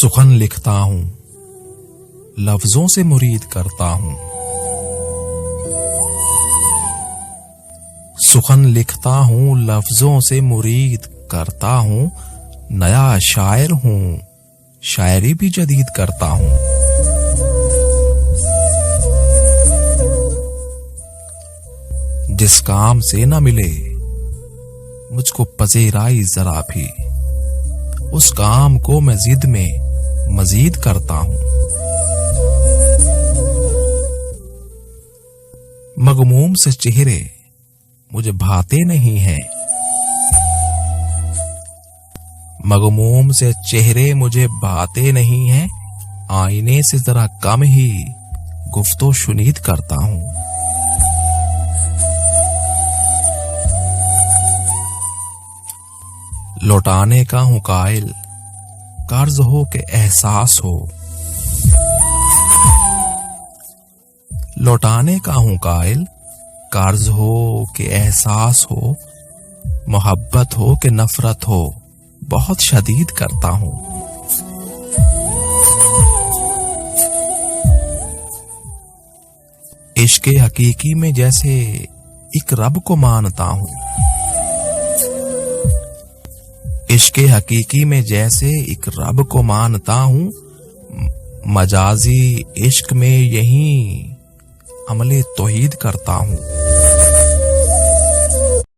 سخن لکھتا ہوں لفظوں سے مرید کرتا ہوں، سخن لکھتا ہوں لفظوں سے مرید کرتا ہوں، نیا شاعر ہوں شاعری بھی جدید کرتا ہوں۔ جس کام سے نہ ملے مجھ کو پذیرائی ذرا بھی، اس کام کو میں ضد میں مزید کرتا ہوں۔ مغموم سے چہرے مجھے بھاتے نہیں ہیں، مغموم سے چہرے مجھے بھاتے نہیں ہیں، آئینے سے ذرا کم ہی گفتگو شنید کرتا ہوں۔ لوٹانے کا ہوں قائل قرض ہو کہ احساس ہو، لوٹانے کا ہوں قائل قرض ہو کہ احساس ہو، محبت ہو کہ نفرت ہو بہت شدید کرتا ہوں۔ عشق حقیقی میں جیسے ایک رب کو مانتا ہوں، عشق حقیقی میں جیسے ایک رب کو مانتا ہوں، مجازی عشق میں یہی عمل توحید کرتا ہوں۔